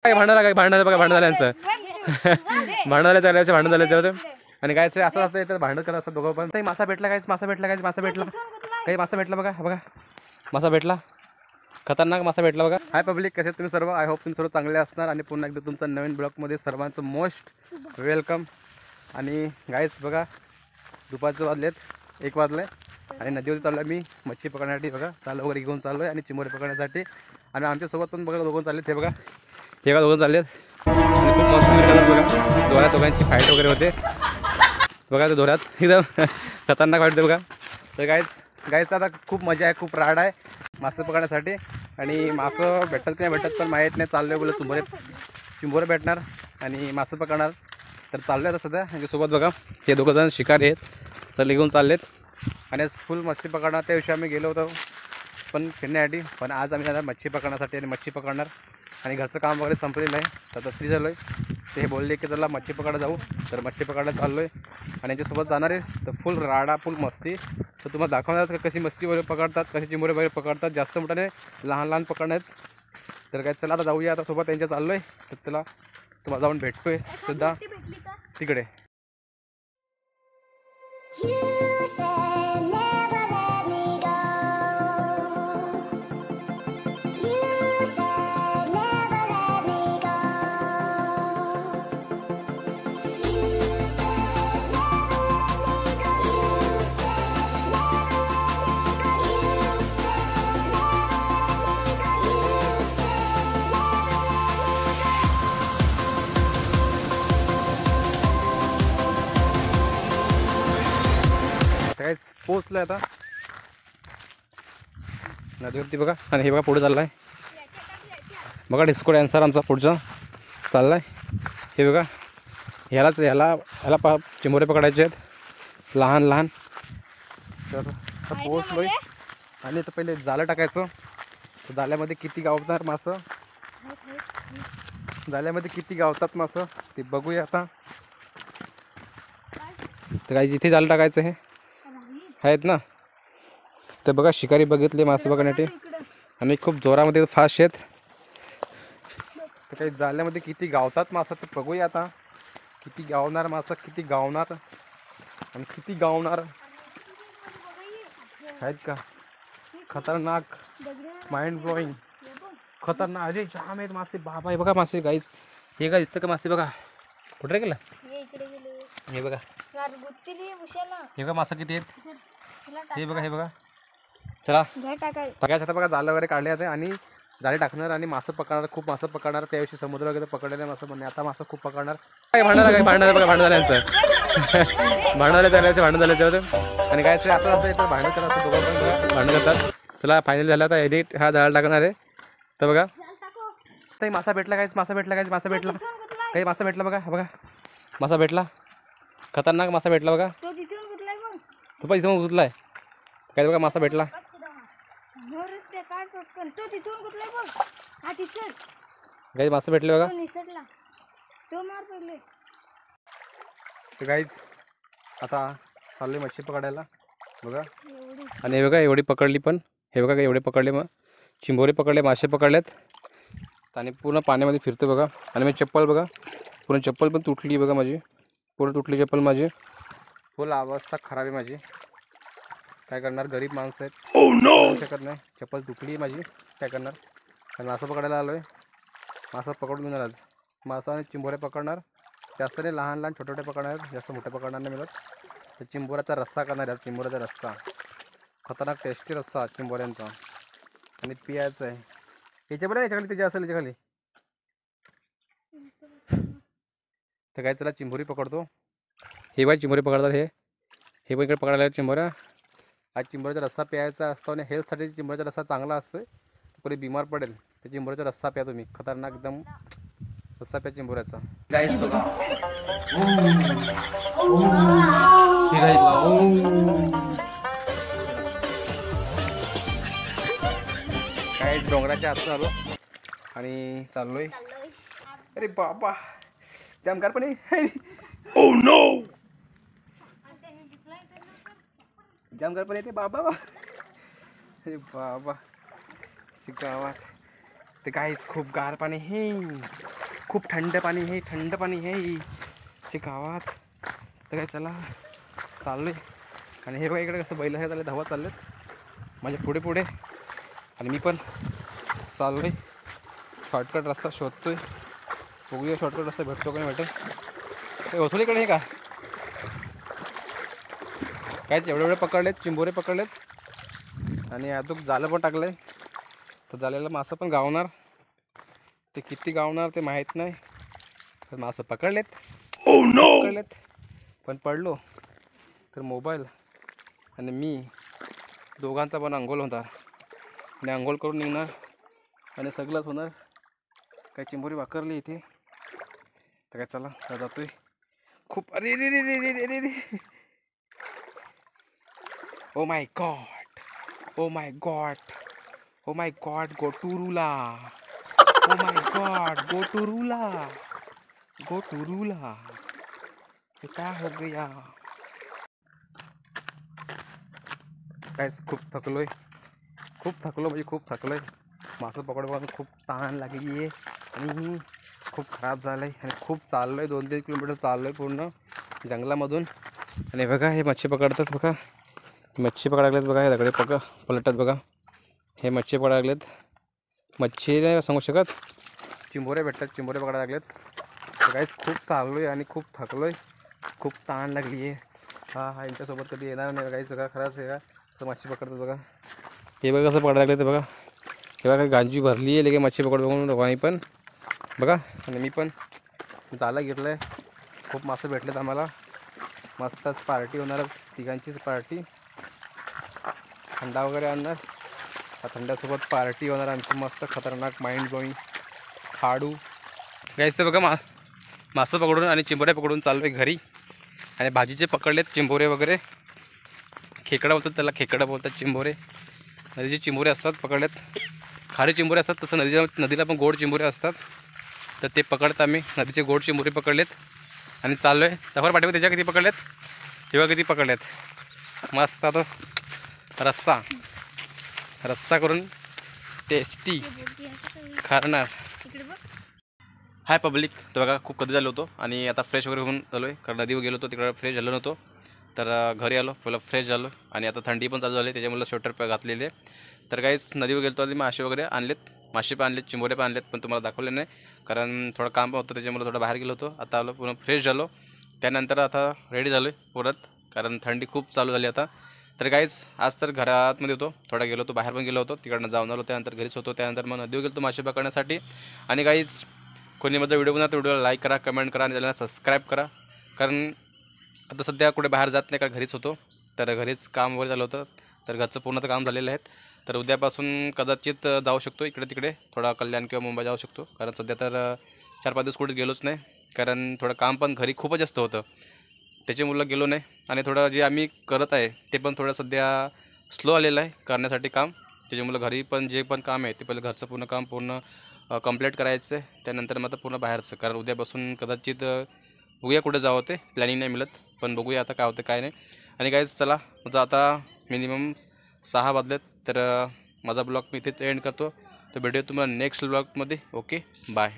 काय भांडण बघा भांडण झाल्याचं भांडण झाल्याचं आणि काय असं असतं इथं भांडण करत असतात दोघं पण. मासा भेटला काय मासा भेटला काही मासा भेटला बघा बघा मासा भेटला खतरनाक मासा भेटला बघा. हाय पब्लिक, कसे तुम्ही सर्व? आय होप तुम्ही सर्व चांगले असणार आणि पुन्हा एकदा तुमचं नवीन ब्लॉगमध्ये सर्वांचं मोस्ट वेलकम. आणि गाईज बघा दुपारचं वाजलेत 1 वाजले आणि नदीवर चाललो मी मच्छी पकडण्यासाठी बघा. चाल वगैरे घेऊन चाललो आहे आणि चिंबोरे पकडण्यासाठी. आणि आमच्यासोबत पण बघा दोघं चाललेत हे बघा हे का दोघं चाललेत आणि खूप मस्त बघा दोघांची फाईट वगैरे होते बघा. ते दोऱ्यात एकदम खतरनाक वाटते बघा. तर गाईज आता खूप मजा आहे, खूप राड आहे मासे पकडण्यासाठी. आणि मासं भेटतात की नाही भेटत पण माहीत नाही. चाललो आहे बोला चिंबोरे भेटणार आणि मासं पकडणार. तर चाललो आहे आता सध्या यांच्यासोबत बघा. हे दोघं जण शिकारी आहेत, चल घेऊन चाललेत आणि फुल मच्छी पकडणार. त्या दिवशी आम्ही गेलो होतो पण फिरण्यासाठी, पण आज आम्ही जाणार मच्छी पकडण्यासाठी आणि मच्छी पकडणार. आणि घरचं काम वगैरे संपलेलं आहे, तर फ्री झालो आहे. ते हे बोलले की चला मच्छी पकडायला जाऊ, तर मच्छी पकडायला चाललो आहे आणि यांच्यासोबत जाणार आहे. तर फुल राडा फुल मस्ती. तर तुम्हाला दाखवणार कशी मच्छी वगैरे पकडतात, कशी चिंबोरे वगैरे पकडतात, जास्त मोठ्याने लहान पकडण्यात. तर काय चला आता जाऊया आता सोबत त्यांच्या चाललो आहे. तर त्याला तुम्हाला जाऊन भेटतोय सुद्धा तिकडे. काहीच पोचलं आता नदीवरती बघा. आणि हे बघा पुढे चालला आहे बघा डिस्को डॅन्सर आमचा पुढचा चालला आहे. हे बघा ह्याला चिंबोरे पकडायचे आहेत लहान. तर पोचलो आहे आणि इथं पहिले जाळं टाकायचं. तर जाळ्यामध्ये किती गावतात मासं, जाळ्यामध्ये किती गावतात मासं ते बघूया आता. तर काही जिथे जाळं टाकायचं हे आहेत ना. तर बघा शिकारी बघितले मासे पकडण्यासाठी आणि खूप जोरामध्ये फास्ट आहेत. तर काही जाळ्यामध्ये किती गावतात मासं ते बघूया आता. किती गावणार मासं, किती गावणार आणि किती गावणार आहेत का. खतरनाक माइंड ब्लोईंग खतरनाक. अरे जाम आहेत मासे बाबा. हे बघा मासे गाईज, हे का दिसतं का मासे बघा. कुठे गेला हे बघा. हे बघा मासा किती आहेत हे बघा. चला टाकायचं आता बघा. जाळं वगैरे काढले जाते आणि जाळे टाकणार आणि मासं पकडणार. खूप मासं पकडणार. त्याविषयी समुद्र वगैरे पकडलेले मासं म्हणणे आता मासं खूप पकडणार. काय भांडण बघा भांडण झाल्याचं भांडण झाल्याचं आणि काय असं असतं इथं भांडण करतात दोघं पण भांडण करतात. चला फायनल झाला आता एडिट हा जाळं टाकणार आहे. तर बघा काही मासा भेटला काही मासा भेटला बघा मासा भेटला खतरनाक मासा भेटला बघा. तो पण इथून गुतलाय काय बघा मासा भेटला. काही मासे भेटले बघा. तर गाईज आता चालले मच्छी पकडायला बघा. आणि हे बघा एवढी पकडली पण हे बघा एवढे पकडले मग चिंबोरे पकडले मासे पकडलेत आणि पूर्ण पाण्यामध्ये फिरतो बघा. आणि मी चप्पल बघा पूर्ण चप्पल पण तुटली बघा माझी, पूर्ण तुटली चप्पल माझी. फुल अवस्था खराब आहे माझी. काय करणार, गरीब माणसं आहेत करू शकत नाही. चप्पल तुटली माझी काय करणार. आणि मासा पकडायला आलो आहे. मासा पकडून घेणार आज. मासा आणि चिंबोरे पकडणार. जास्त नाही लहान छोटे पकडणार, जास्त मोठे पकडणार नाही मिळत. तर चिंबोऱ्याचा रस्सा करणार आहे. चिंबोऱ्याचा रस्सा खतरनाक टेस्टी रस्सा चिंबोऱ्यांचा आणि पियायचं आहे. याच्याकडे याच्याखाली त्याच्या असेल याच्याखाली. तर काय चला चिंबोरी पकडतो. हे बाई चिंबोरी पकडतात हे पण इकडे पकडायला चिंबोऱ्या. आज चिंबोऱ्याचा रस्सा प्यायचा असतो आणि हेल्थसाठी चिंबोऱ्याचा रस्सा चांगला असतोय. कोणी बिमार पडेल तर चिंबोऱ्याचा रस्सा प्या तुम्ही. खतरनाक एकदम रस्सा प्या चिंबोऱ्याचा. गाईस बघा काय डोंगराच्या आत आलो आणि चाललोय. अरे बाबा जामगार पण आहे. ओह नो जामगार पण येते बाबा. अरे बाबा गावात ते काहीच खूप गार पाणी हे, खूप थंड पाणी हे, थंड पाणी हे ते गावात. तर काय चला चाललोय. आणि हे बघा इकडे कसं बैल हे चालले धावत चाललेत माझ्या पुढे पुढे. आणि मी पण चाललोय शॉर्टकट रस्ता शोधतोय. बघूया शॉर्टकट रस्ता भेटतो का नाही भेटेल. वसुलीकडे हे का कायच एवढे एवढे पकडलेत, चिंबोरे पकडलेत आणि अजून जालं पण टाकलंय. तर झालेलं मासं पण गावणार, ते किती गावणार ते माहीत नाही. तर मासं पकडलेत, पकडलेत. पण पडलो तर मोबाईल आणि मी दोघांचा पण अंघोल होणार. आणि अंघोल करून निघणार आणि सगळंच होणार. काय चिंबोरी वाकरली इथे. तर काय चला तर जातोय. खूप अरे रे रे रे रे रे रे. Oh my God, oh my God, oh my God, go to रूला. Oh my God, go to रूला, गो टू रूला. ये क्या हो गया. कायच खूप थकलोय, खूप थकलो म्हणजे खूप थकलोय. मासं पकडून खूप ताण लागली आहे आणि खूप खराब झालं आहे. आणि खूप चाललो आहे, 2-3 किलोमीटर चाललो आहे पूर्ण जंगलामधून. आणि बघा हे मच्छी पकडतात बघा, मच्छी पकडागलेत बघा. हे दगडे पलटतात बघा. हे मच्छी पकडागलेत, मच्छी नाही सांगू शकत, चिंबोरे भेटतात, चिंबोरे पकडायला लागलेत. तर काहीच खूप चाललो आहे आणि खूप थकलो आहे, खूप ताण लागली आहे. हा यांच्यासोबत कधी येणार नाही काहीच बघा. खरंच आहे का असं मच्छी पकडतात बघा. हे बघा कसं पकडायला लागले ते बघा. हे बघा गांजी भरली आहे लगे मच्छी पकड बघून दोघांनी पण बघा. आणि मी पण जाळं घेतलं आहे. खूप मासे भेटलेत आम्हाला. मस्तच पार्टी होणारच, तिघांचीच पार्टी. थंडा वगैरे आणणार, थंड्यासोबत पार्टी होणार आमची मस्त खतरनाक माइंड ब्लोईंग हाडू. गाईस तर बघा मासं पकडून आणि चिंबोरे पकडून चाललो आहे घरी. आणि भाजीचे पकडलेत चिंबोरे वगैरे, खेकडा बोलतात त्याला, खेकडा बोलतात चिंबोरे. नदीचे चिंबोरे असतात पकडलेत, खारे चिंबोरे असतात. तसं नदीला पण गोड चिंबोरे असतात. तर ते पकडत आम्ही नदीचे गोड चिंबोरे पकडलेत आणि चाललो आहे. त्यावर पाठीवर त्याच्या किती पकडलेत, तेव्हा किती पकडलेत. मस्त आता रस्सा करून टेस्टी खाणार. हाय पब्लिक. तर बघा खूप कधी झालो होतो आणि आता फ्रेश वगैरे होऊन झालो आहे. कारण नदीवर गेलो होतो, तिकडं फ्रेश झालो नव्हतो. तर घरी आलो, पहिलं फ्रेश झालो. आणि आता थंडी पण चालू झाली, त्याच्यामुळे स्वेटर घातलेले. तर काहीच नदीवर गेलो आणि मासे वगैरे आणलेत, मासे पण आणलेत, चिंबोरे पण आणलेत. पण तुम्हाला दाखवले नाही कारण थोडं काम होतं, त्याच्यामुळे थोडं बाहेर गेलो होतो. आता आलो पूर्ण फ्रेश झालो. त्यानंतर आता रेडी झालो आहे परत, कारण थंडी खूप चालू झाली आता. तर काहीच आज तर घरातमध्ये होतो, थोडा गेलो होतो, बाहेर पण गेलो होतो, तिकडनं जाऊन आलो. त्यानंतर घरीच होतो. त्यानंतर मग नदीवर गेलो होतो मासे पकडण्यासाठी. आणि काहीच कोणी माझा व्हिडिओ बनवला तर व्हिडिओला लाईक करा, कमेंट करा आणि त्याला सबस्क्राईब करा. कारण आता सध्या कुठे बाहेर जात नाही, कारण घरीच होतो. तर घरीच काम वगैरे झालं होतं, तर घरचं पूर्ण काम झालेलं आहेत. तर उद्यापासून कदाचित जाऊ शकतो इकडे तिकडे, थोडा कल्याण किंवा मुंबई जाऊ शकतो. कारण सध्या तर 4-5 दिवस कुठे गेलोच नाही, कारण थोडं काम पण घरी खूपच जास्त होतं, त्याच्यामुळं गेलो नाही. आणि थोडं जे आम्ही करत आहे ते पण थोडं सध्या स्लो आलेलं आहे करण्यासाठी काम. त्याच्यामुळं घरी पण जे पण काम आहे ते पहिलं घरचं पूर्ण काम पूर्ण कंप्लीट करायचं आहे. त्यानंतर मग आता पूर्ण बाहेरचं, कारण उद्यापासून कदाचित बघूया कुठे जावं, ते प्लॅनिंग नाही मिळत. पण बघूया आता काय होतं काय नाही. आणि काहीच चला माझं आता मिनिमम 6 वाजलेत. तर माझा ब्लॉग मी इथेच एंड करतो. तर भेटूया तुम्हाला नेक्स्ट ब्लॉगमध्ये. Okay bye.